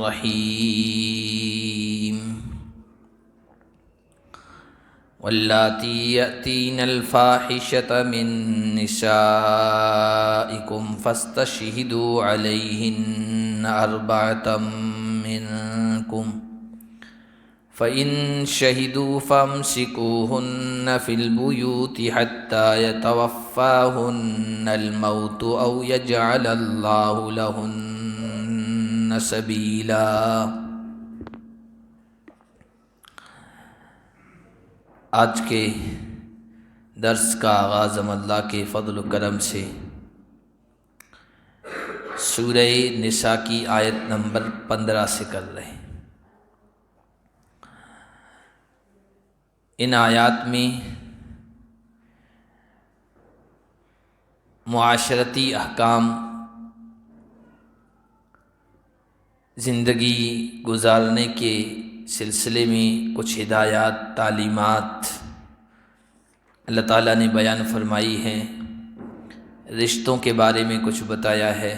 الرحیم واللاتی یأتین الفاحشۃ من نسائکم فاستشہدوا علیہن اربعۃ منکم فإن شهدوا فامسكوهن في البيوت حتى يتوفاهن الموت أو يجعل الله لهن سبيلا۔ آج کے درس کا آغاز ہم اللہ کے فضل و کرم سے سورہ نساء کی آیت نمبر 15 سے کر رہے ہیں۔ ان آیات میں معاشرتی احکام، زندگی گزارنے کے سلسلے میں کچھ ہدایات، تعلیمات اللہ تعالیٰ نے بیان فرمائی ہیں، رشتوں کے بارے میں کچھ بتایا ہے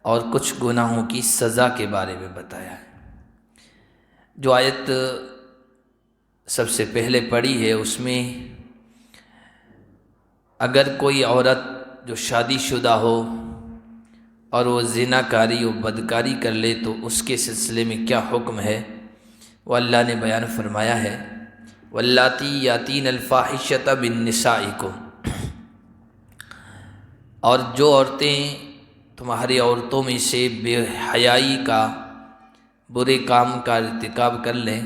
اور کچھ گناہوں کی سزا کے بارے میں بتایا ہے۔ جو آیت سب سے پہلے پڑھی ہے اس میں اگر کوئی عورت جو شادی شدہ ہو اور وہ زنا کاری و بدکاری کر لے تو اس کے سلسلے میں کیا حکم ہے وہ اللہ نے بیان فرمایا ہے۔ واللاتی یاتین الفاحشۃ من نسائکم، اور جو عورتیں تمہاری عورتوں میں سے بے حیائی کا، برے کام کا ارتکاب کر لیں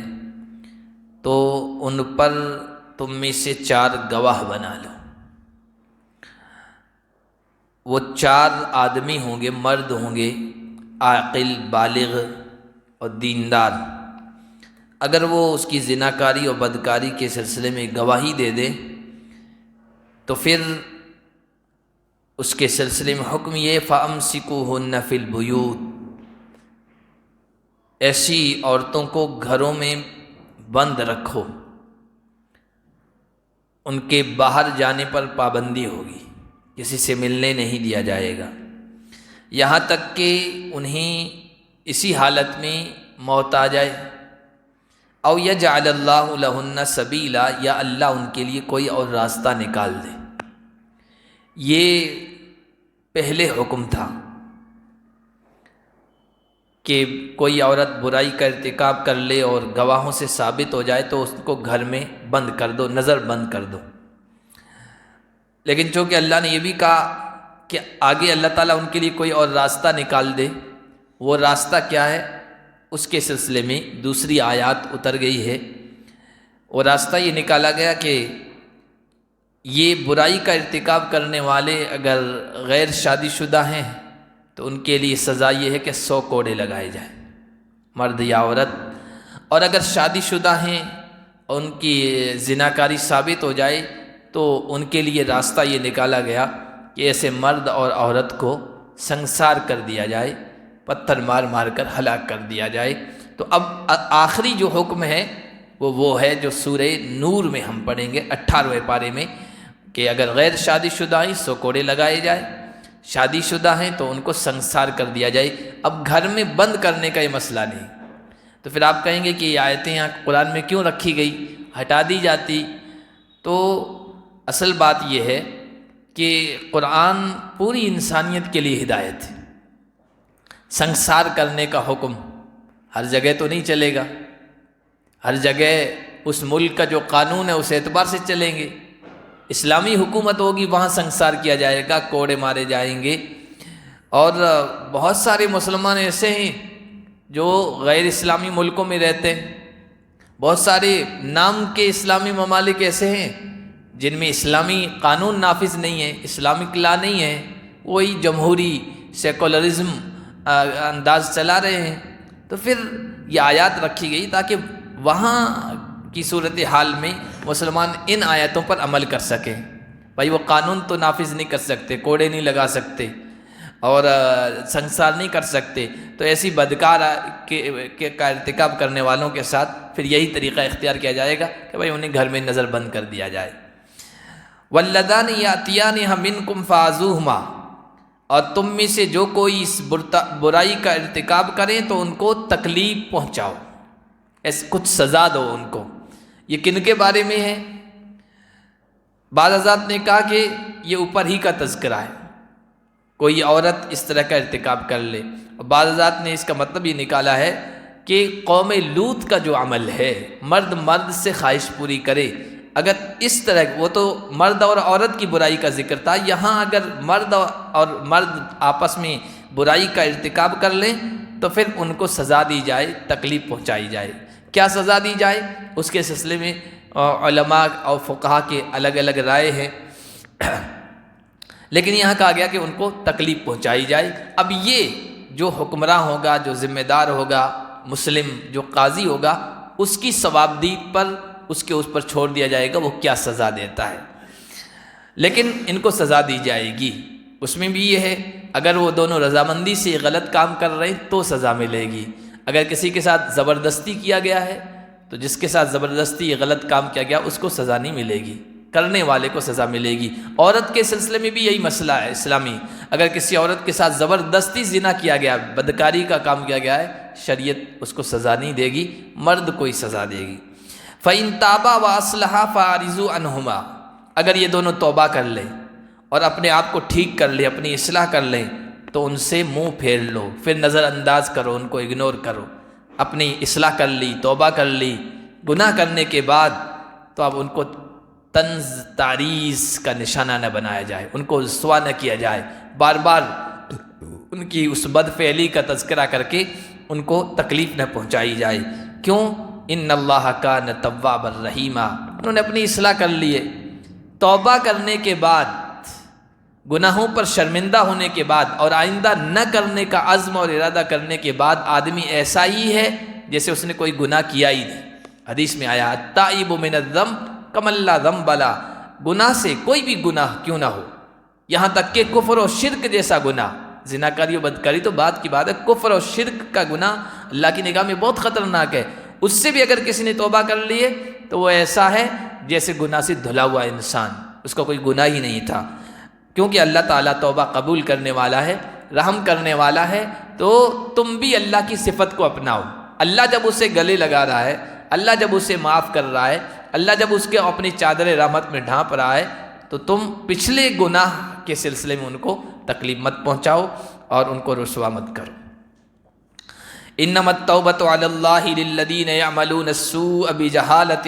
تو ان پر تم میں سے 4 گواہ بنا لو۔ وہ 4 آدمی ہوں گے، مرد ہوں گے، عاقل، بالغ اور دیندار۔ اگر وہ اس کی زناکاری اور بدکاری کے سلسلے میں گواہی دے دے تو پھر اس کے سلسلے میں حکم یہ فَأَمْسِكُوهُنَّ فِي الْبُيُوتِ، ایسی عورتوں کو گھروں میں بند رکھو، ان کے باہر جانے پر پابندی ہوگی، کسی سے ملنے نہیں دیا جائے گا، یہاں تک کہ انہیں اسی حالت میں موت آ جائے، او یجعل اللہ لہن سبیلا، یا اللہ ان کے لیے کوئی اور راستہ نکال دے۔ یہ پہلے حکم تھا کہ کوئی عورت برائی کا ارتکاب کر لے اور گواہوں سے ثابت ہو جائے تو اس کو گھر میں بند کر دو، نظر بند کر دو۔ لیکن چونکہ اللہ نے یہ بھی کہا کہ آگے اللہ تعالیٰ ان کے لیے کوئی اور راستہ نکال دے، وہ راستہ کیا ہے اس کے سلسلے میں دوسری آیات اتر گئی ہے۔ وہ راستہ یہ نکالا گیا کہ یہ برائی کا ارتکاب کرنے والے اگر غیر شادی شدہ ہیں تو ان کے لیے سزا یہ ہے کہ 100 کوڑے لگائے جائیں، مرد یا عورت، اور اگر شادی شدہ ہیں اور ان کی زناکاری ثابت ہو جائے تو ان کے لیے راستہ یہ نکالا گیا کہ ایسے مرد اور عورت کو سنسار کر دیا جائے، پتھر مار مار کر ہلاک کر دیا جائے۔ تو اب آخری جو حکم ہے وہ ہے جو سورہ نور میں ہم پڑھیں گے 18ویں پارے میں، کہ اگر غیر شادی شدہ ہیں 100 کوڑے لگائے جائے، شادی شدہ ہیں تو ان کو سنسار کر دیا جائے۔ اب گھر میں بند کرنے کا یہ مسئلہ نہیں۔ تو پھر آپ کہیں گے کہ یہ آیتیں یہاں قرآن میں کیوں رکھی گئی، ہٹا دی جاتی؟ تو اصل بات یہ ہے کہ قرآن پوری انسانیت کے لیے ہدایت ہے۔ سنسار کرنے کا حکم ہر جگہ تو نہیں چلے گا، ہر جگہ اس ملک کا جو قانون ہے اس اعتبار سے چلیں گے۔ اسلامی حکومت ہوگی وہاں سنسار کیا جائے گا، کوڑے مارے جائیں گے۔ اور بہت سارے مسلمان ایسے ہیں جو غیر اسلامی ملکوں میں رہتے ہیں، بہت سارے نام کے اسلامی ممالک ایسے ہیں جن میں اسلامی قانون نافذ نہیں ہے، اسلامک لا نہیں ہے، وہی جمہوری سیکولرزم انداز چلا رہے ہیں۔ تو پھر یہ آیات رکھی گئی تاکہ وہاں کی صورتحال میں مسلمان ان آیاتوں پر عمل کر سکیں۔ بھائی وہ قانون تو نافذ نہیں کر سکتے، کوڑے نہیں لگا سکتے اور سنسار نہیں کر سکتے، تو ایسی بدکار کا ارتکاب کرنے والوں کے ساتھ پھر یہی طریقہ اختیار کیا جائے گا کہ بھائی انہیں گھر میں نظر بند کر دیا جائے۔ وَاللَّذَانِ يَأْتِيَانِهَا مِنْكُمْ فَآذُوهُمَا، اور تم میں سے جو کوئی اس برائی کا ارتکاب کریں تو ان کو تکلیف پہنچاؤ، ایسے کچھ سزا دو ان کو۔ یہ کن کے بارے میں ہے؟ بعض حضرات نے کہا کہ یہ اوپر ہی کا تذکرہ ہے، کوئی عورت اس طرح کا ارتکاب کر لے، اور بعض حضرات نے اس کا مطلب یہ نکالا ہے کہ قوم لوط کا جو عمل ہے، مرد مرد سے خواہش پوری کرے، اگر اس طرح، وہ تو مرد اور عورت کی برائی کا ذکر تھا، یہاں اگر مرد اور مرد آپس میں برائی کا ارتکاب کر لیں تو پھر ان کو سزا دی جائے، تکلیف پہنچائی جائے۔ کیا سزا دی جائے اس کے سلسلے میں علماء اور فقہا کے الگ الگ رائے ہیں، لیکن یہاں کہا گیا کہ ان کو تکلیف پہنچائی جائے۔ اب یہ جو حکمراں ہوگا، جو ذمہ دار ہوگا، مسلم جو قاضی ہوگا، اس کی ثوابدید پر اس پر چھوڑ دیا جائے گا وہ کیا سزا دیتا ہے، لیکن ان کو سزا دی جائے گی۔ اس میں بھی یہ ہے اگر وہ دونوں رضامندی سے غلط کام کر رہے ہیں تو سزا ملے گی، اگر کسی کے ساتھ زبردستی کیا گیا ہے تو جس کے ساتھ زبردستی یہ غلط کام کیا گیا اس کو سزا نہیں ملے گی، کرنے والے کو سزا ملے گی۔ عورت کے سلسلے میں بھی یہی مسئلہ ہے اسلامی، اگر کسی عورت کے ساتھ زبردستی زنا کیا گیا، بدکاری کا کام کیا گیا ہے، شریعت اس کو سزا نہیں دے گی، مرد کو ہی سزا دے گی۔ فَإِن تَابَا وَأَصْلَحَا فَأَعْرِضُوا عَنْهُمَا، اگر یہ دونوں توبہ کر لیں اور اپنے آپ کو ٹھیک کر لیں، اپنی اصلاح کر لیں تو ان سے منہ پھیر لو، پھر نظر انداز کرو، ان کو اگنور کرو۔ اپنی اصلاح کر لی، توبہ کر لی، گناہ کرنے کے بعد تو اب ان کو طنز تعریض کا نشانہ نہ بنایا جائے، ان کو رسوا نہ کیا جائے، بار بار ان کی اس بد فعلی کا تذکرہ کر کے ان کو تکلیف نہ پہنچائی جائے۔ کیوں؟ ان اللہ کان توابا رحیما، انہوں نے اپنی اصلاح کر لی ہے، توبہ کرنے کے بعد، گناہوں پر شرمندہ ہونے کے بعد اور آئندہ نہ کرنے کا عزم اور ارادہ کرنے کے بعد آدمی ایسا ہی ہے جیسے اس نے کوئی گناہ کیا ہی نہیں۔ حدیث میں آیا التائب من الذنب کمن لا ذنب لہ، گناہ سے کوئی بھی گناہ کیوں نہ ہو، یہاں تک کہ کفر و شرک جیسا گناہ، زناکاری و بدکاری تو بات کی بات ہے، کفر و شرک کا گناہ اللہ کی نگاہ میں بہت خطرناک ہے، اس سے بھی اگر کسی نے توبہ کر لی ہے تو وہ ایسا ہے جیسے گناہ سے دھلا ہوا انسان، اس کا کوئی گناہ ہی نہیں تھا، کیونکہ اللہ تعالیٰ توبہ قبول کرنے والا ہے، رحم کرنے والا ہے۔ تو تم بھی اللہ کی صفت کو اپناؤ، اللہ جب اسے گلے لگا رہا ہے، اللہ جب اسے معاف کر رہا ہے، اللہ جب اس کے اپنی چادر رحمت میں ڈھانپ رہا ہے، تو تم پچھلے گناہ کے سلسلے میں ان کو تکلیف مت پہنچاؤ اور ان کو رسوا مت کرو۔ انما التوبۃ علی اللہ للذین یعملون السوء بجہالۃ،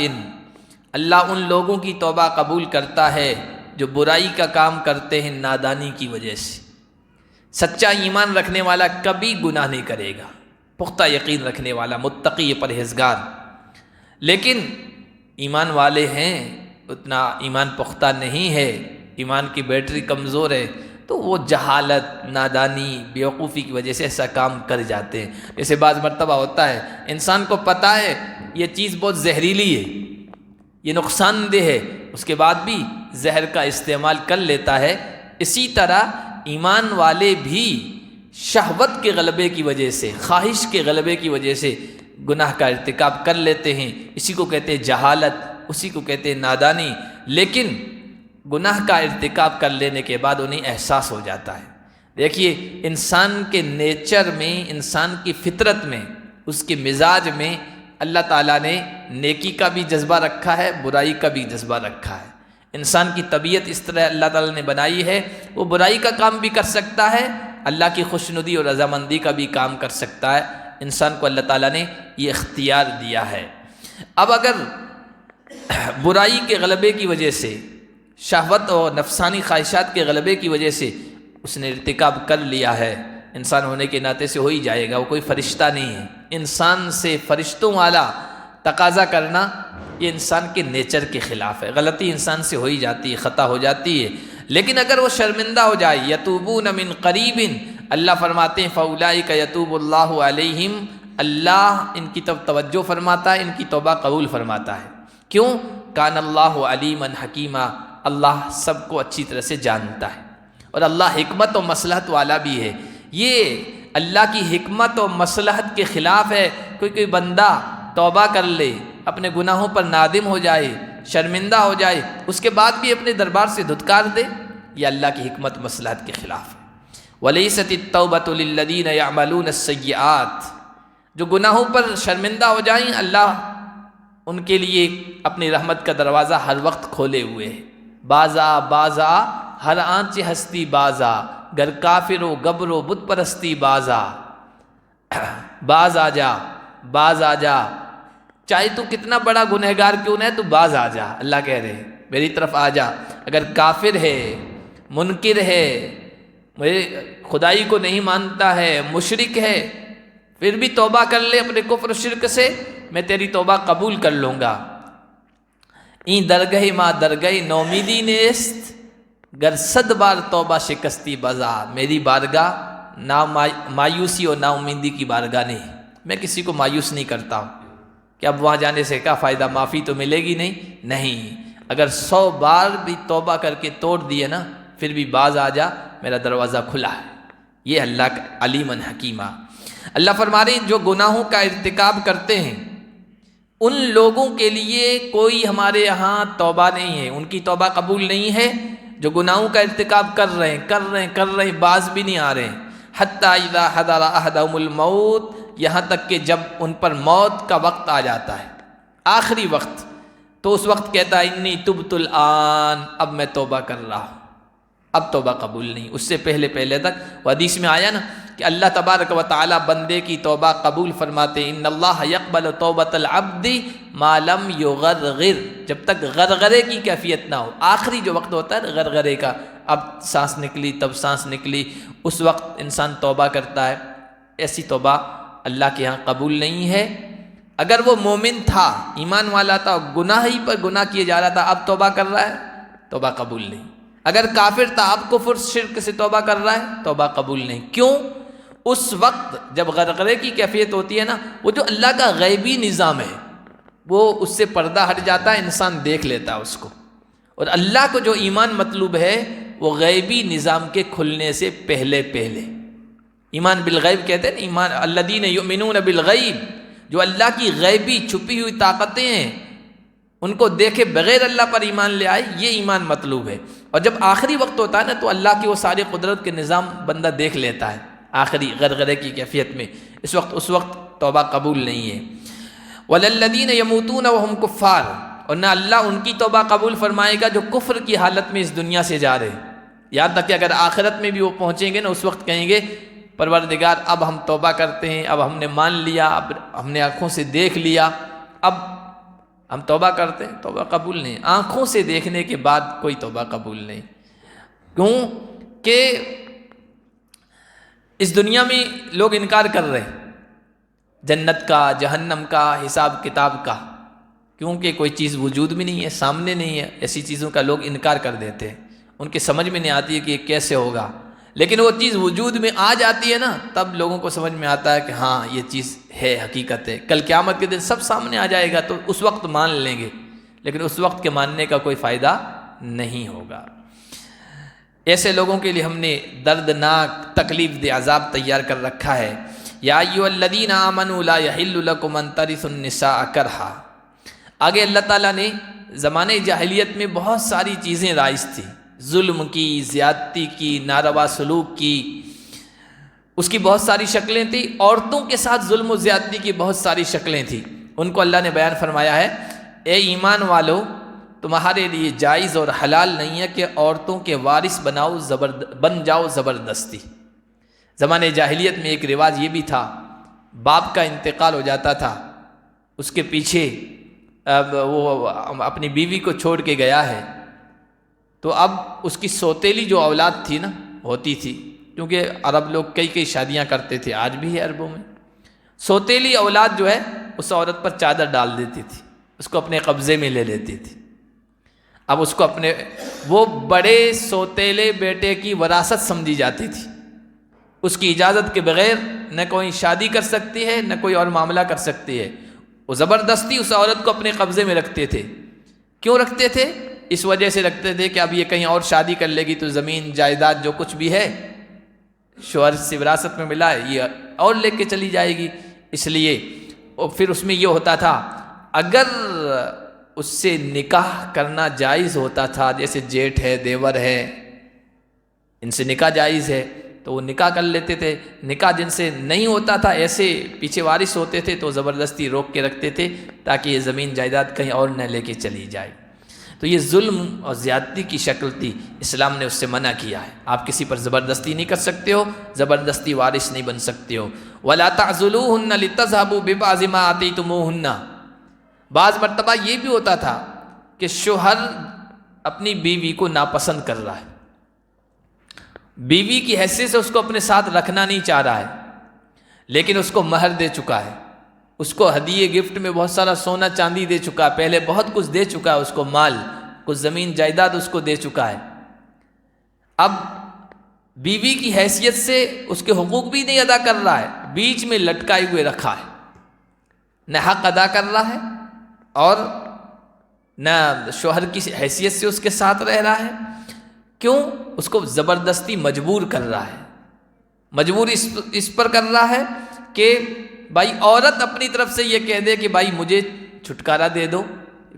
اللہ ان لوگوں کی توبہ قبول کرتا ہے جو برائی کا کام کرتے ہیں نادانی کی وجہ سے۔ سچا ایمان رکھنے والا کبھی گناہ نہیں کرے گا، پختہ یقین رکھنے والا، متقی، پرہیزگار، لیکن ایمان والے ہیں اتنا ایمان پختہ نہیں ہے، ایمان کی بیٹری کمزور ہے، تو وہ جہالت، نادانی، بیوقوفی کی وجہ سے ایسا کام کر جاتے ہیں۔ جیسے بعض مرتبہ ہوتا ہے انسان کو پتہ ہے یہ چیز بہت زہریلی ہے، یہ نقصان دہ ہے، اس کے بعد بھی زہر کا استعمال کر لیتا ہے۔ اسی طرح ایمان والے بھی شہوت کے غلبے کی وجہ سے، خواہش کے غلبے کی وجہ سے گناہ کا ارتکاب کر لیتے ہیں، اسی کو کہتے ہیں جہالت، اسی کو کہتے ہیں نادانی، لیکن گناہ کا ارتکاب کر لینے کے بعد انہیں احساس ہو جاتا ہے۔ دیکھیے انسان کے نیچر میں، انسان کی فطرت میں، اس کے مزاج میں اللہ تعالیٰ نے نیکی کا بھی جذبہ رکھا ہے، برائی کا بھی جذبہ رکھا ہے۔ انسان کی طبیعت اس طرح اللہ تعالیٰ نے بنائی ہے، وہ برائی کا کام بھی کر سکتا ہے، اللہ کی خوشنودی اور رضامندی کا بھی کام کر سکتا ہے۔ انسان کو اللہ تعالیٰ نے یہ اختیار دیا ہے۔ اب اگر برائی کے غلبے کی وجہ سے، شہوت اور نفسانی خواہشات کے غلبے کی وجہ سے اس نے ارتکاب کر لیا ہے، انسان ہونے کے ناطے سے ہو ہی جائے گا، وہ کوئی فرشتہ نہیں ہے۔ انسان سے فرشتوں والا تقاضا کرنا یہ انسان کے نیچر کے خلاف ہے، غلطی انسان سے ہو ہی جاتی ہے، خطا ہو جاتی ہے، لیکن اگر وہ شرمندہ ہو جائے، یتوبون من قریب، اللہ فرماتے ہیں فاولئک یتوب اللہ علیہم، اللہ ان کی طرف توجہ فرماتا ہے، ان کی توبہ قبول فرماتا ہے۔ کیوں؟ کان اللہ علیما حکیما، اللہ سب کو اچھی طرح سے جانتا ہے، اور اللہ حکمت و مصلحت والا بھی ہے۔ یہ اللہ کی حکمت و مصلحت کے خلاف ہے کوئی بندہ توبہ کر لے، اپنے گناہوں پر نادم ہو جائے، شرمندہ ہو جائے، اس کے بعد بھی اپنے دربار سے دھتکار دے، یہ اللہ کی حکمت مصلحت کے خلاف ہے۔ وَلَيْسَتِ التَّوْبَةُ لِلَّذِينَ يَعْمَلُونَ السَّيِّئَاتِ، جو گناہوں پر شرمندہ ہو جائیں اللہ ان کے لیے اپنی رحمت کا دروازہ ہر وقت کھولے ہوئے ہے۔ بازا ہر آنچ ہستی بازا، گر کافر و گبر و بت پرستی بازا، باز آ جا، چاہے تو کتنا بڑا گنہگار کیوں نہ ہے تو باز آ جا، اللہ کہہ رہے ہیں میری طرف آ جا۔ اگر کافر ہے، منکر ہے، میرے خدائی کو نہیں مانتا ہے، مشرک ہے، پھر بھی توبہ کر لے اپنے کفر و شرک سے، میں تیری توبہ قبول کر لوں گا۔ این درگہ ما درگہ نومیدی نیست، گر 100 بار توبہ شکستی بزا، میری بارگاہ نہ مایوسی اور نا امیدی کی بارگاہ نہیں، میں کسی کو مایوس نہیں کرتا ہوں کہ اب وہاں جانے سے کیا فائدہ، معافی تو ملے گی نہیں، اگر 100 بار بھی توبہ کر کے توڑ دیے نا پھر بھی باز آ جا، میرا دروازہ کھلا ہے۔ یہ اللہ کا علیمًا حکیمہ۔ اللہ فرما رہے ہیں جو گناہوں کا ارتکاب کرتے ہیں ان لوگوں کے لیے کوئی ہمارے یہاں توبہ نہیں ہے، ان کی توبہ قبول نہیں ہے، جو گناہوں کا ارتکاب کر رہے ہیں، باز بھی نہیں آ رہے ہیں۔ حتیٰ اذا حضر احدهم الموت، یہاں تک کہ جب ان پر موت کا وقت آ جاتا ہے، آخری وقت، تو اس وقت کہتا ہے انی تبت الآن، اب میں توبہ کر رہا ہوں، اب توبہ قبول نہیں۔ اس سے پہلے تک وہ حدیث میں آیا نا کہ اللہ تبارک و تعالی بندے کی توبہ قبول فرماتے، ان اللہ یقبل توبۃ العبد ما لم یغرغر، جب تک غرغرے کی کیفیت نہ ہو، آخری جو وقت ہوتا ہے غرغرے کا، اب سانس نکلی تب سانس نکلی، اس وقت انسان توبہ کرتا ہے، ایسی توبہ اللہ کے ہاں قبول نہیں ہے۔ اگر وہ مومن تھا، ایمان والا تھا، گناہ ہی پر گناہ کیے جا رہا تھا، اب توبہ کر رہا ہے، توبہ قبول نہیں۔ اگر کافر تھا، اب کفر شرک سے توبہ کر رہا ہے، توبہ قبول نہیں۔ کیوں؟ اس وقت جب غرغرے کی کیفیت ہوتی ہے نا، وہ جو اللہ کا غیبی نظام ہے وہ اس سے پردہ ہٹ جاتا ہے، انسان دیکھ لیتا ہے اس کو، اور اللہ کو جو ایمان مطلوب ہے وہ غیبی نظام کے کھلنے سے پہلے ایمان بالغیب کہتے ہیں نا، ایمان الذین یؤمنون بالغیب، جو اللہ کی غیبی چھپی ہوئی طاقتیں ہیں ان کو دیکھے بغیر اللہ پر ایمان لے آئے، یہ ایمان مطلوب ہے۔ اور جب آخری وقت ہوتا ہے نا تو اللہ کی وہ ساری قدرت کے نظام بندہ دیکھ لیتا ہے آخری غرغرے کی کیفیت میں، اس وقت توبہ قبول نہیں ہے۔ وَلَلَّذِينَ يَمُوتُونَ وَهُمْ كُفَّارٌ، اور نہ اللہ ان کی توبہ قبول فرمائے گا جو کفر کی حالت میں اس دنیا سے جا رہے ہیں، یہاں تک کہ اگر آخرت میں بھی وہ پہنچیں گے نا اس وقت کہیں گے پروردگار اب ہم توبہ کرتے ہیں، اب ہم نے مان لیا، اب ہم نے آنکھوں سے دیکھ لیا، اب ہم توبہ کرتے ہیں، توبہ قبول نہیں۔ آنکھوں سے دیکھنے کے بعد کوئی توبہ قبول نہیں، کیوں کہ اس دنیا میں لوگ انکار کر رہے ہیں جنت کا، جہنم کا، حساب کتاب کا، کیونکہ کوئی چیز وجود میں نہیں ہے، سامنے نہیں ہے، ایسی چیزوں کا لوگ انکار کر دیتے ہیں، ان کے سمجھ میں نہیں آتی ہے کہ یہ کیسے ہوگا، لیکن وہ چیز وجود میں آ جاتی ہے نا تب لوگوں کو سمجھ میں آتا ہے کہ ہاں یہ چیز ہے، حقیقت ہے، کل قیامت کے دن سب سامنے آ جائے گا تو اس وقت مان لیں گے، لیکن اس وقت کے ماننے کا کوئی فائدہ نہیں ہوگا۔ ایسے لوگوں کے لیے ہم نے دردناک تکلیف دہ عذاب تیار کر رکھا ہے۔ یا ایھا الذین آمنوا لا یحل لکم ان ترثوا النساء کرہا، آگے اللہ تعالیٰ نے زمانے جاہلیت میں بہت ساری چیزیں رائج تھیں، ظلم کی، زیادتی کی، ناروا سلوک کی، اس کی بہت ساری شکلیں تھیں، عورتوں کے ساتھ ظلم و زیادتی کی بہت ساری شکلیں تھیں، ان کو اللہ نے بیان فرمایا ہے اے ایمان والو تمہارے لیے جائز اور حلال نہیں ہے کہ عورتوں کے وارث بن جاؤ زبردستی۔ زمانے جاہلیت میں ایک رواج یہ بھی تھا، باپ کا انتقال ہو جاتا تھا، اس کے پیچھے وہ اپنی بیوی کو چھوڑ کے گیا ہے تو اب اس کی سوتیلی جو اولاد تھی نا ہوتی تھی، کیونکہ عرب لوگ کئی شادیاں کرتے تھے، آج بھی ہے عربوں میں، سوتیلی اولاد جو ہے اس عورت پر چادر ڈال دیتی تھی، اس کو اپنے قبضے میں لے لیتی تھی۔ اب اس کو اپنے وہ بڑے سوتیلے بیٹے کی وراثت سمجھی جاتی تھی، اس کی اجازت کے بغیر نہ کوئی شادی کر سکتی ہے نہ کوئی اور معاملہ کر سکتی ہے، وہ زبردستی اس عورت کو اپنے قبضے میں رکھتے تھے۔ کیوں رکھتے تھے؟ اس وجہ سے رکھتے تھے کہ اب یہ کہیں اور شادی کر لے گی تو زمین جائیداد جو کچھ بھی ہے شوہر سے وراثت میں ملا ہے یہ اور لے کے چلی جائے گی، اس لیے اور پھر اس میں یہ ہوتا تھا اگر اس سے نکاح کرنا جائز ہوتا تھا، جیسے جیٹھ ہے، دیور ہے، ان سے نکاح جائز ہے، تو وہ نکاح کر لیتے تھے، نکاح جن سے نہیں ہوتا تھا ایسے پیچھے وارث ہوتے تھے تو زبردستی روک کے رکھتے تھے تاکہ یہ زمین جائیداد کہیں اور نہ لے کے چلی جائے۔ تو یہ ظلم اور زیادتی کی شکل تھی، اسلام نے اس سے منع کیا ہے۔ آپ کسی پر زبردستی نہیں کر سکتے ہو، زبردستی وارث نہیں بن سکتے ہو۔ وَلَا تَعْزُلُوهُنَّ لِتَذْهَبُوا بِبَعْضِ مَا آتَيْتُمُوهُنَّ۔ بعض مرتبہ یہ بھی ہوتا تھا کہ شوہر اپنی بیوی کو ناپسند کر رہا ہے، بیوی کی حیثیت سے اس کو اپنے ساتھ رکھنا نہیں چاہ رہا ہے، لیکن اس کو مہر دے چکا ہے، اس کو ہدیے گفٹ میں بہت سارا سونا چاندی دے چکا ہے، پہلے بہت کچھ دے چکا ہے، اس کو مال، کچھ زمین جائیداد اس کو دے چکا ہے۔ اب بیوی کی حیثیت سے اس کے حقوق بھی نہیں ادا کر رہا ہے، بیچ میں لٹکائے ہوئے رکھا ہے، نہ حق ادا کر رہا ہے اور نہ شوہر کی حیثیت سے اس کے ساتھ رہ رہا ہے۔ کیوں؟ اس کو زبردستی مجبور کر رہا ہے، مجبور اس پر کر رہا ہے کہ بھائی عورت اپنی طرف سے یہ کہہ دے کہ بھائی مجھے چھٹکارا دے دو،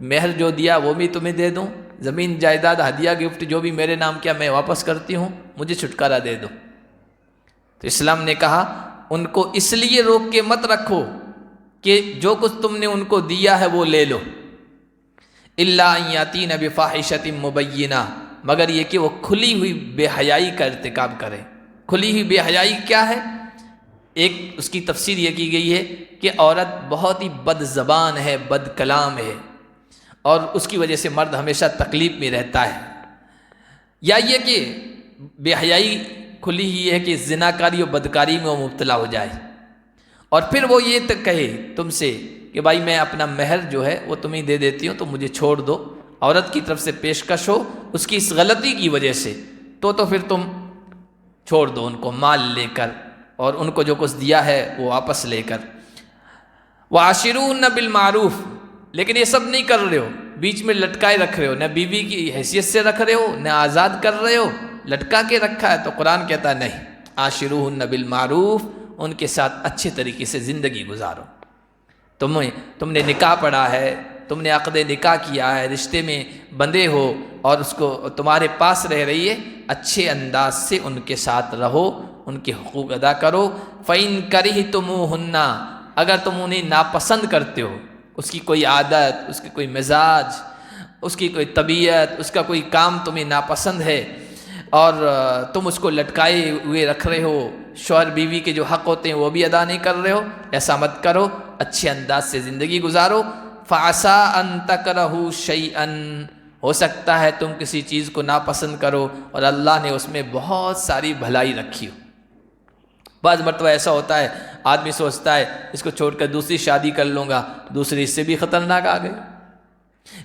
مہر جو دیا وہ بھی تمہیں دے دوں، زمین جائیداد ہدیہ گفٹ جو بھی میرے نام کیا میں واپس کرتی ہوں، مجھے چھٹکارا دے دو۔ تو اسلام نے کہا ان کو اس لیے روک کے مت رکھو کہ جو کچھ تم نے ان کو دیا ہے وہ لے لو، الا ان یاتین بفاحشۃ مبینہ، مگر یہ کہ وہ کھلی ہوئی بے حیائی کا ارتکاب کرے۔ کھلی ہوئی بے حیائی کیا ہے؟ ایک اس کی تفسیر یہ کی گئی ہے کہ عورت بہت ہی بد زبان ہے، بد کلام ہے، اور اس کی وجہ سے مرد ہمیشہ تکلیف میں رہتا ہے، یا یہ کہ بے حیائی کھلی ہی ہے کہ زناکاری اور بدکاری میں وہ مبتلا ہو جائے، اور پھر وہ یہ تک کہے تم سے کہ بھائی میں اپنا مہر جو ہے وہ تمہیں دے دیتی ہوں تو مجھے چھوڑ دو، عورت کی طرف سے پیشکش ہو اس کی اس غلطی کی وجہ سے، تو پھر تم چھوڑ دو ان کو مال لے کر اور ان کو جو کچھ دیا ہے وہ واپس لے کر۔ وَعَاشِرُوهُنَّ بِالْمَعْرُوفِ، لیکن یہ سب نہیں کر رہے ہو، بیچ میں لٹکائے رکھ رہے ہو، نہ بیوی کی حیثیت سے رکھ رہے ہو نہ آزاد کر رہے ہو، لٹکا کے رکھا ہے۔ تو قرآن کہتا ہے نہیں، عاشروہن بالمعروف، ان کے ساتھ اچھے طریقے سے زندگی گزارو۔ تم نے نکاح پڑھا ہے، تم نے عقد نکاح کیا ہے، رشتے میں بندھے ہو اور اس کو تمہارے پاس رہ رہی ہے، اچھے انداز سے ان کے ساتھ رہو، ان کے حقوق ادا کرو۔ فَإِن كَرِهْتُمُوهُنَّ، اگر تم انہیں ناپسند کرتے ہو، اس کی کوئی عادت، اس کی کوئی مزاج، اس کی کوئی طبیعت، اس کا کوئی کام تمہیں ناپسند ہے اور تم اس کو لٹکائے ہوئے رکھ رہے ہو، شوہر بیوی کے جو حق ہوتے ہیں وہ بھی ادا نہیں کر رہے ہو، ایسا مت کرو، اچھے انداز سے زندگی گزارو۔ فَعَسَىٰ أَن تَكْرَهُوا شَيْئًا، ہو سکتا ہے تم کسی چیز کو ناپسند کرو اور اللہ نے اس میں بہت ساری بھلائی رکھی ہو۔ بعض مرتبہ ایسا ہوتا ہے آدمی سوچتا ہے اس کو چھوڑ کر دوسری شادی کر لوں گا، دوسری اس سے بھی خطرناک آ گئی۔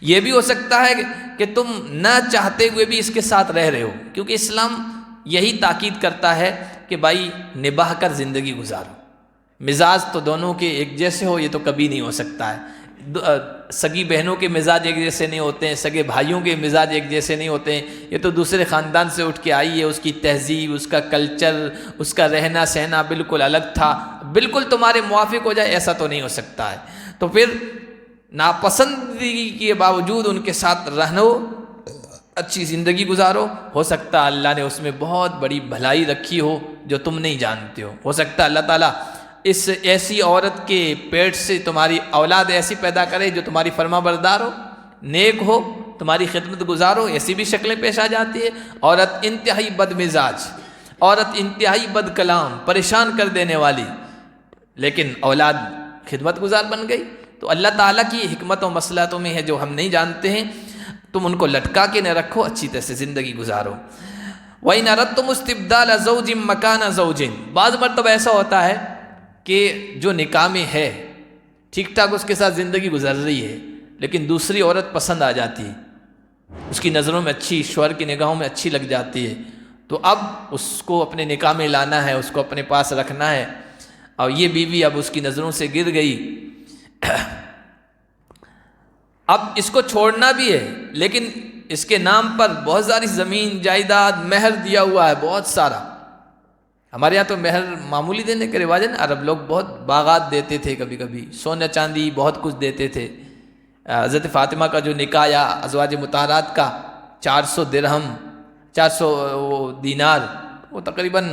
یہ بھی ہو سکتا ہے کہ تم نہ چاہتے ہوئے بھی اس کے ساتھ رہ رہے ہو، کیونکہ اسلام یہی تاکید کرتا ہے کہ بھائی نبھا کر زندگی گزارو۔ مزاج تو دونوں کے ایک جیسے ہو یہ تو کبھی نہیں ہو سکتا ہے، سگی بہنوں کے مزاج ایک جیسے نہیں ہوتے ہیں، سگے بھائیوں کے مزاج ایک جیسے نہیں ہوتے ہیں، یہ تو دوسرے خاندان سے اٹھ کے آئی ہے، اس کی تہذیب، اس کا کلچر، اس کا رہنا سہنا بالکل الگ تھا، بالکل تمہارے موافق ہو جائے ایسا تو نہیں ہو سکتا ہے۔ تو پھر ناپسندگی کے باوجود ان کے ساتھ رہو، اچھی زندگی گزارو، ہو سکتا ہے اللہ نے اس میں بہت بڑی بھلائی رکھی ہو جو تم نہیں جانتے ہو سکتا ہے اللہ تعالیٰ اس ایسی عورت کے پیٹ سے تمہاری اولاد ایسی پیدا کرے جو تمہاری فرما بردار ہو، نیک ہو، تمہاری خدمت گزارو، ایسی بھی شکلیں پیش آ جاتی ہے۔ عورت انتہائی بد مزاج، عورت انتہائی بد کلام، پریشان کر دینے والی، لیکن اولاد خدمت گزار بن گئی۔ تو اللہ تعالیٰ کی حکمت و مصلحتوں میں ہے جو ہم نہیں جانتے ہیں، تم ان کو لٹکا کے نہ رکھو، اچھی طرح سے زندگی گزارو۔ وَإِنْ أَرَدْتُمُ اسْتِبْدَالَ زَوْجٍ مَّكَانَ زَوْجٍ، بعض مرتبہ ایسا ہوتا ہے کہ جو نکاح میں ہے ٹھیک ٹھاک اس کے ساتھ زندگی گزر رہی ہے، لیکن دوسری عورت پسند آ جاتی ہے، اس کی نظروں میں اچھی، شوہر کی نگاہوں میں اچھی لگ جاتی ہے، تو اب اس کو اپنے نکاح میں لانا ہے، اس کو اپنے پاس رکھنا ہے، اور یہ بیوی اب اس کی نظروں سے گر گئی، اب اس کو چھوڑنا بھی ہے، لیکن اس کے نام پر بہت ساری زمین جائیداد مہر دیا ہوا ہے، بہت سارا۔ ہمارے یہاں تو مہر معمولی دینے کے رواج ہے نا، عرب لوگ بہت باغات دیتے تھے، کبھی کبھی سونا چاندی بہت کچھ دیتے تھے۔ حضرت فاطمہ کا جو نکاح یا ازواج مطہرات کا 400 درہم، 400 دینار، وہ تقریباً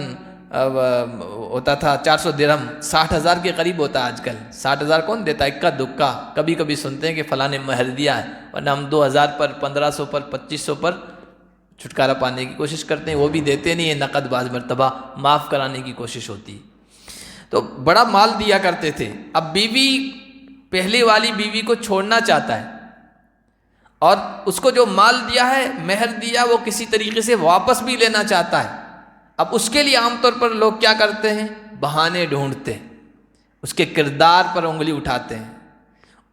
ہوتا تھا 400 درہم 60,000 کے قریب ہوتا ہے آج کل. 60,000 کون دیتا ہے؟ اکا دکا کبھی کبھی سنتے ہیں کہ فلاں نے مہر دیا ہے، ورنہ ہم 2,000 پر 1,500 پر 2,500 پر چھٹکارا پانے کی کوشش کرتے ہیں. وہ بھی دیتے نہیں ہیں، نقد بعض مرتبہ معاف کرانے کی کوشش ہوتی ہے. تو بڑا مال دیا کرتے تھے. اب بیوی پہلے والی بیوی کو چھوڑنا چاہتا ہے اور اس کو جو مال دیا ہے، مہر دیا، وہ کسی طریقے سے واپس بھی لینا چاہتا ہے. اب اس کے لیے عام طور پر لوگ کیا کرتے ہیں؟ بہانے ڈھونڈتے ہیں، اس کے کردار پر انگلی اٹھاتے ہیں،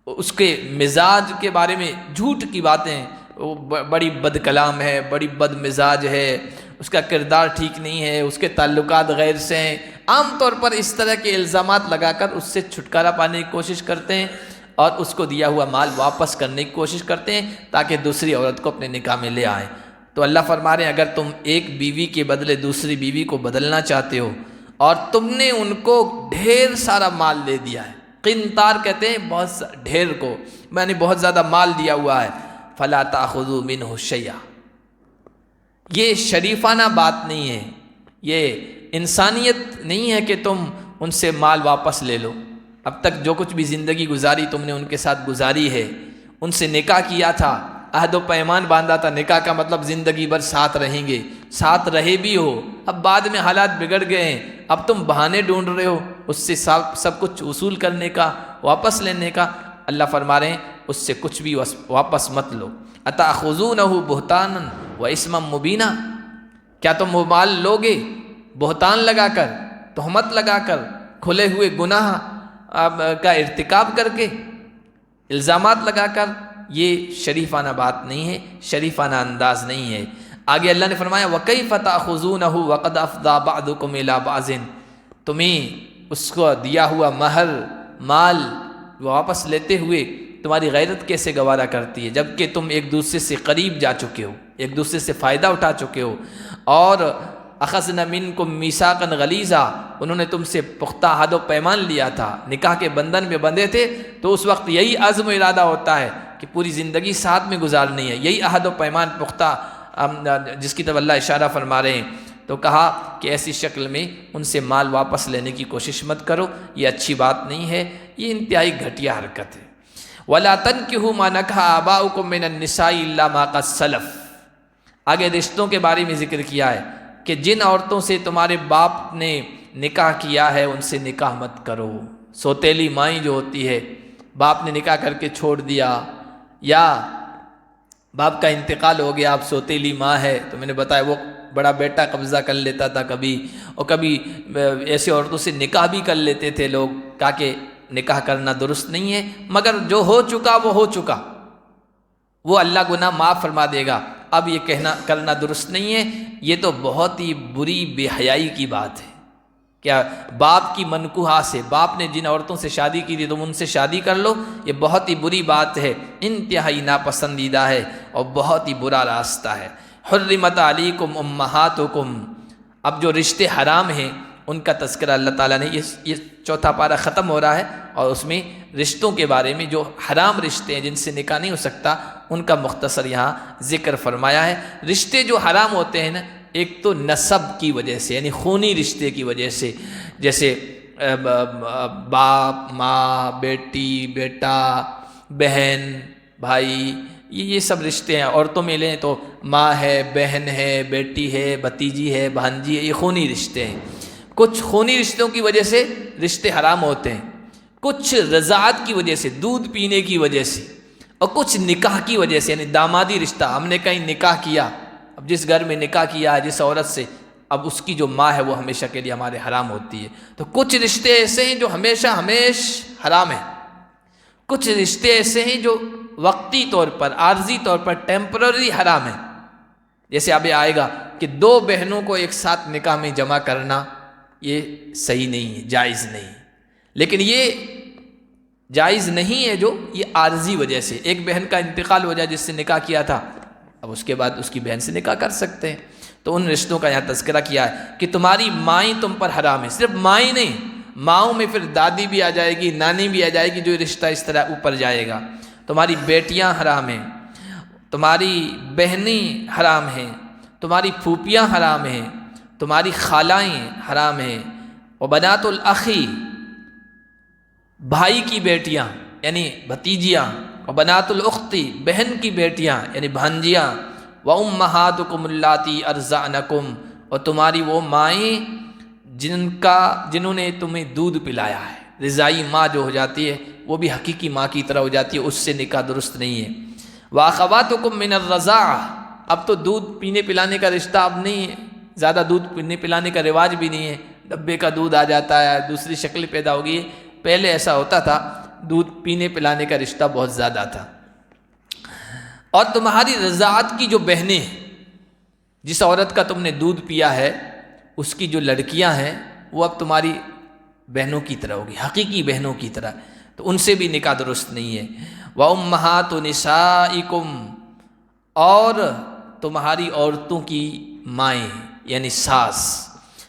اس کے مزاج کے بارے میں جھوٹ کی باتیں، وہ بڑی بد کلام ہے، بڑی بد مزاج ہے، اس کا کردار ٹھیک نہیں ہے، اس کے تعلقات غیر سے ہیں. عام طور پر اس طرح کے الزامات لگا کر اس سے چھٹکارا پانے کی کوشش کرتے ہیں اور اس کو دیا ہوا مال واپس کرنے کی کوشش کرتے ہیں تاکہ دوسری عورت کو اپنے نکاح میں لے آئیں. تو اللہ فرما رہے ہیں اگر تم ایک بیوی کے بدلے دوسری بیوی کو بدلنا چاہتے ہو اور تم نے ان کو ڈھیر سارا مال دے دیا ہے، قنطار کہتے ہیں بہت ڈھیر کو، میں نے بہت زیادہ مال دیا ہوا ہے، فلا تاخذوا منہ شیئا. یہ شریفانہ بات نہیں ہے، یہ انسانیت نہیں ہے کہ تم ان سے مال واپس لے لو. اب تک جو کچھ بھی زندگی گزاری تم نے ان کے ساتھ گزاری ہے، ان سے نکاح کیا تھا، عہد و پیمان باندھا تھا، نکاح کا مطلب زندگی بھر ساتھ رہیں گے، ساتھ رہے بھی ہو. اب بعد میں حالات بگڑ گئے ہیں، اب تم بہانے ڈھونڈ رہے ہو اس سے سب کچھ وصول کرنے کا، واپس لینے کا. اللہ فرما رہے ہیں اس سے کچھ بھی واپس مت لو. اتاخذونہ بہتانا و اسما مبینا، کیا تم وہ مال لوگے بہتان لگا کر، تہمت لگا کر، کھلے ہوئے گناہ کا ارتکاب کر کے، الزامات لگا کر؟ یہ شریفانہ بات نہیں ہے، شریفانہ انداز نہیں ہے. آگے اللہ نے فرمایا وَكَيْفَ تَأْخُذُونَهُ وَقَدْ أَفْضَىٰ بَعْضُكُمْ إِلَىٰ بَعْضٍ، تمہیں اس کو دیا ہوا مہر مال واپس لیتے ہوئے تمہاری غیرت کیسے گوارا کرتی ہے، جبکہ تم ایک دوسرے سے قریب جا چکے ہو، ایک دوسرے سے فائدہ اٹھا چکے ہو. اور اخذنا منکم میثاقا غلیظا، انہوں نے تم سے پختہ عہد و پیمان لیا تھا، نکاح کے بندھن میں بندھے تھے، تو اس وقت یہی عزم و ارادہ ہوتا ہے کہ پوری زندگی ساتھ میں گزارنی ہے. یہی عہد و پیمان پختہ جس کی طرف اللہ اشارہ فرما رہے ہیں. تو کہا کہ ایسی شکل میں ان سے مال واپس لینے کی کوشش مت کرو، یہ اچھی بات نہیں ہے، یہ انتہائی گھٹیا حرکت ہے. وَلَا تَنْكِحُوا مَا نَكَحَ آبَاؤُكُم مِّنَ النِّسَاءِ إِلَّا مَا قَدْ سَلَفَ. آگے رشتوں کے بارے میں ذکر کیا ہے کہ جن عورتوں سے تمہارے باپ نے نکاح کیا ہے ان سے نکاح مت کرو. سوتیلی مائیں جو ہوتی ہے، باپ نے نکاح کر کے چھوڑ دیا یا باپ کا انتقال ہو گیا، اب سوتیلی ماں ہے، تو میں نے بتایا وہ بڑا بیٹا قبضہ کر لیتا تھا کبھی، اور کبھی ایسے عورتوں سے نکاح بھی کر لیتے تھے لوگ، کہا کہ نکاح کرنا درست نہیں ہے. مگر جو ہو چکا وہ ہو چکا، وہ اللہ گناہ معاف فرما دے گا. اب یہ کرنا درست نہیں ہے. یہ تو بہت ہی بری بے حیائی کی بات ہے. کیا باپ کی منکوحہ سے، باپ نے جن عورتوں سے شادی کی تھی تم ان سے شادی کر لو، یہ بہت ہی بری بات ہے، انتہائی ناپسندیدہ ہے اور بہت ہی برا راستہ ہے. حرمت علیکم امہاتکم، اب جو رشتے حرام ہیں ان کا تذکرہ اللہ تعالیٰ نے یہ چوتھا پارہ ختم ہو رہا ہے، اور اس میں رشتوں کے بارے میں جو حرام رشتے ہیں جن سے نکاح نہیں ہو سکتا ان کا مختصر یہاں ذکر فرمایا ہے. رشتے جو حرام ہوتے ہیں نا، ایک تو نسب کی وجہ سے، یعنی خونی رشتے کی وجہ سے، جیسے باپ ماں، بیٹی بیٹا، بہن بھائی، یہ سب رشتے ہیں. عورتوں میں لیں تو ماں ہے، بہن ہے، بیٹی ہے، بھتیجی ہے، بھانجی ہے، یہ خونی رشتے ہیں. کچھ خونی رشتوں کی وجہ سے رشتے حرام ہوتے ہیں، کچھ رضاعت کی وجہ سے، دودھ پینے کی وجہ سے، اور کچھ نکاح کی وجہ سے، یعنی دامادی رشتہ، ہم نے کہیں نکاح کیا، اب جس گھر میں نکاح کیا ہے جس عورت سے، اب اس کی جو ماں ہے وہ ہمیشہ کے لیے ہمارے حرام ہوتی ہے. تو کچھ رشتے ایسے ہیں جو ہمیشہ حرام ہیں، کچھ رشتے ایسے ہیں جو وقتی طور پر، عارضی طور پر، ٹیمپرری حرام ہیں. جیسے اب آئے گا کہ دو بہنوں کو ایک ساتھ نکاح میں جمع کرنا یہ صحیح نہیں ہے، جائز نہیں. لیکن یہ جائز نہیں ہے جو یہ عارضی وجہ سے، ایک بہن کا انتقال ہو جائے جس سے نکاح کیا تھا، اب اس کے بعد اس کی بہن سے نکاح کر سکتے ہیں. تو ان رشتوں کا یہاں تذکرہ کیا ہے کہ تمہاری مائیں تم پر حرام ہے. صرف مائیں نہیں، ماؤں میں پھر دادی بھی آ جائے گی، نانی بھی آ جائے گی، جو رشتہ اس طرح اوپر جائے گا. تمہاری بیٹیاں حرام ہیں، تمہاری بہنیں حرام ہیں، تمہاری پھوپھیاں حرام ہیں، تمہاری خالائیں حرام ہیں، وبنات الاخی بھائی کی بیٹیاں یعنی بھتیجیاں، وبنات الاختی بہن کی بیٹیاں یعنی بھانجیاں، وامہاتکم اللاتی ارضعنکم اور تمہاری وہ مائیں جنہوں نے تمہیں دودھ پلایا ہے۔ رضائی ماں جو ہو جاتی ہے وہ بھی حقیقی ماں کی طرح ہو جاتی ہے، اس سے نکاح درست نہیں ہے۔ واخواتکم من الرضاعہ، اب تو دودھ پینے پلانے کا رشتہ اب نہیں ہے، زیادہ دودھ پینے پلانے کا رواج بھی نہیں ہے، ڈبے کا دودھ آ جاتا ہے، دوسری شکل پیدا ہو گئی ہے۔ پہلے ایسا ہوتا تھا، دودھ پینے پلانے کا رشتہ بہت زیادہ تھا۔ اور تمہاری رضاعت کی جو بہنیں، جس عورت کا تم نے دودھ پیا ہے اس کی جو لڑکیاں ہیں وہ اب تمہاری بہنوں کی طرح ہوگی، حقیقی بہنوں کی طرح، تو ان سے بھی نکاح درست نہیں ہے۔ وَأُمَّهَاتُ نِسَائِكُمْ اور تمہاری عورتوں کی مائیں یعنی ساس،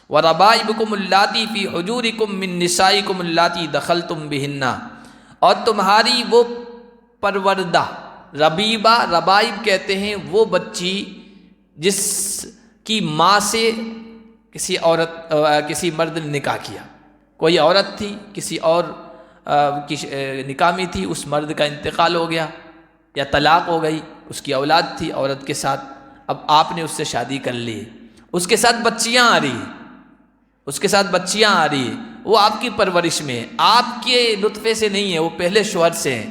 وَرَبَائِبُكُمُ اللَّاتِي فِي حُجُورِكُم مِّن نِّسَائِكُمُ اللَّاتِي دَخَلْتُم بِهِنَّ اور تمہاری وہ پروردہ، ربیبہ ربائب کہتے ہیں وہ بچی جس کی ماں سے کسی مرد نے نکاح کیا، کوئی عورت تھی کسی اور کی نکاح میں تھی، اس مرد کا انتقال ہو گیا یا طلاق ہو گئی، اس کی اولاد تھی عورت کے ساتھ، اب آپ نے اس سے شادی کر لی، اس کے ساتھ بچیاں آ رہی ہیں، وہ آپ کی پرورش میں ہے، آپ کے لطفے سے نہیں ہے، وہ پہلے شوہر سے ہیں۔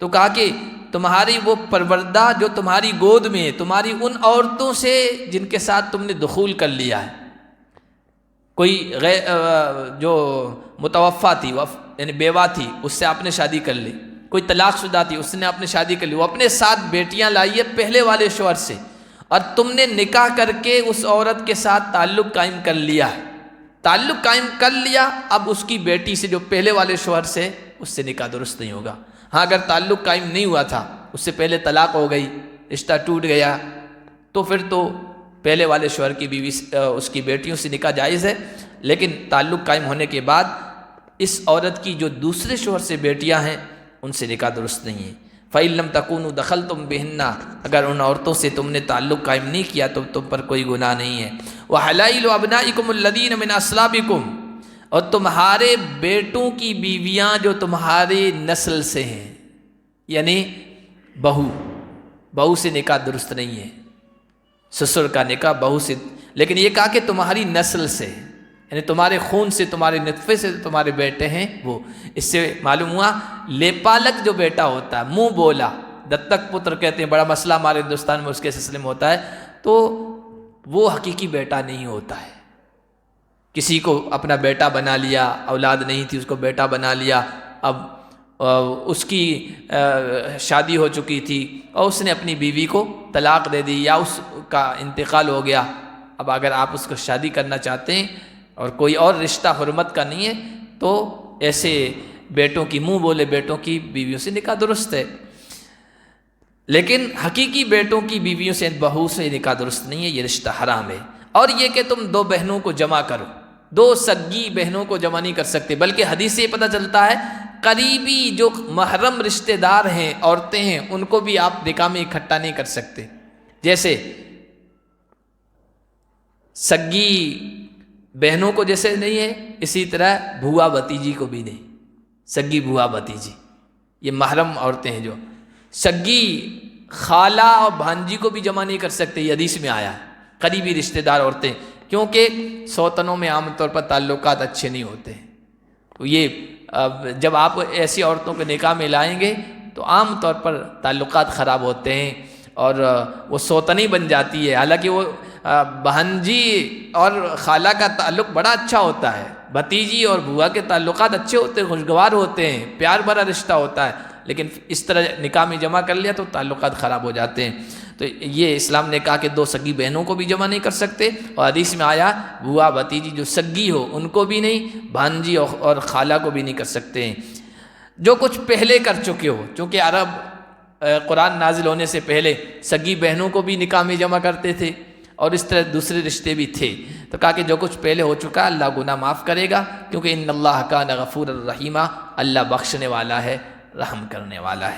تو کہا کہ تمہاری وہ پروردہ جو تمہاری گود میں ہے، تمہاری ان عورتوں سے جن کے ساتھ تم نے دخول کر لیا ہے، کوئی جو متوفا تھی یعنی بیوہ تھی اس سے آپ نے شادی کر لی، کوئی طلاق شدہ تھی اس نے آپ نے شادی کر لی، وہ اپنے ساتھ بیٹیاں لائی ہے پہلے والے شوہر سے، اور تم نے نکاح کر کے اس عورت کے ساتھ تعلق قائم کر لیا ہے، اب اس کی بیٹی سے جو پہلے والے شوہر سے، اس سے نکاح درست نہیں ہوگا۔ ہاں اگر تعلق قائم نہیں ہوا تھا، اس سے پہلے طلاق ہو گئی، رشتہ ٹوٹ گیا، تو پھر تو پہلے والے شوہر کی بیوی اس کی بیٹیوں سے نکاح جائز ہے، لیکن تعلق قائم ہونے کے بعد اس عورت کی جو دوسرے شوہر سے بیٹیاں ہیں ان سے نکاح درست نہیں ہے۔ فَإِن لَمْ تَكُونُوا دَخَلْتُمْ بِهِنَّ اگر ان عورتوں سے تم نے تعلق قائم نہیں کیا تو تم پر کوئی گناہ نہیں ہے۔ وَحَلَائِلُ أَبْنَائِكُمُ الَّذِينَ مِنْ أَصْلَابِكُمْ اور تمہارے بیٹوں کی بیویاں جو تمہارے نسل سے ہیں، یعنی بہو سے نکاح درست نہیں ہے، سسر کا نکاح بہو سے، لیکن یہ کہا کہ تمہاری نسل سے یعنی تمہارے خون سے، تمہارے نطفے سے تمہارے بیٹے ہیں وہ، اس سے معلوم ہوا لیپالک جو بیٹا ہوتا ہے، منہ بولا، دتک پتر کہتے ہیں، بڑا مسئلہ ہمارے ہندوستان میں اس کے سلسلے میں ہوتا ہے، تو وہ حقیقی بیٹا نہیں ہوتا ہے۔ کسی کو اپنا بیٹا بنا لیا، اولاد نہیں تھی اس کو بیٹا بنا لیا، اب اس کی شادی ہو چکی تھی اور اس نے اپنی بیوی کو طلاق دے دی یا اس کا انتقال ہو گیا، اب اگر آپ اس کو شادی کرنا چاہتے ہیں اور کوئی اور رشتہ حرمت کا نہیں ہے تو ایسے بیٹوں کی، منہ بولے بیٹوں کی بیویوں سے نکاح درست ہے، لیکن حقیقی بیٹوں کی بیویوں سے، بہو سے نکاح درست نہیں ہے، یہ رشتہ حرام ہے۔ اور یہ کہ تم دو بہنوں کو جمع کرو، دو سگی بہنوں کو جمع نہیں کر سکتے، بلکہ حدیث سے یہ پتہ چلتا ہے قریبی جو محرم رشتہ دار ہیں، عورتیں ہیں، ان کو بھی آپ نکاح میں اکٹھا نہیں کر سکتے، جیسے سگی بہنوں کو جیسے نہیں ہے، اسی طرح بھوا بھتیجی کو بھی نہیں، سگی بھوا بھتیجی یہ محرم عورتیں ہیں، جو سگی خالہ اور بھانجی کو بھی جمع نہیں کر سکتے، یہ حدیث میں آیا ہے، قریبی رشتہ دار عورتیں، کیونکہ سوتنوں میں عام طور پر تعلقات اچھے نہیں ہوتے ہیں، تو یہ جب آپ ایسی عورتوں کے نکاح میں لائیں گے تو عام طور پر تعلقات خراب ہوتے ہیں اور وہ سوتنی بن جاتی ہے، حالانکہ وہ بہنجی اور خالہ کا تعلق بڑا اچھا ہوتا ہے، بھتیجی اور بھوا کے تعلقات اچھے ہوتے ہیں، خوشگوار ہوتے ہیں، پیار بھرا رشتہ ہوتا ہے، لیکن اس طرح نکاح میں جمع کر لیا تو تعلقات خراب ہو جاتے ہیں۔ تو یہ اسلام نے کہا کہ دو سگی بہنوں کو بھی جمع نہیں کر سکتے، اور حدیث میں آیا بھوا بھتیجی جو سگی ہو ان کو بھی نہیں، بھانجی اور خالہ کو بھی نہیں کر سکتے ہیں۔ جو کچھ پہلے کر چکے ہو، چونکہ عرب قرآن نازل ہونے سے پہلے سگی بہنوں کو بھی نکاح میں جمع کرتے تھے اور اس طرح دوسرے رشتے بھی تھے، تو کہا کہ جو کچھ پہلے ہو چکا اللہ گناہ معاف کرے گا، کیونکہ ان اللہ کان غفور الرحیمہ، اللہ بخشنے والا ہے، رحم کرنے والا ہے۔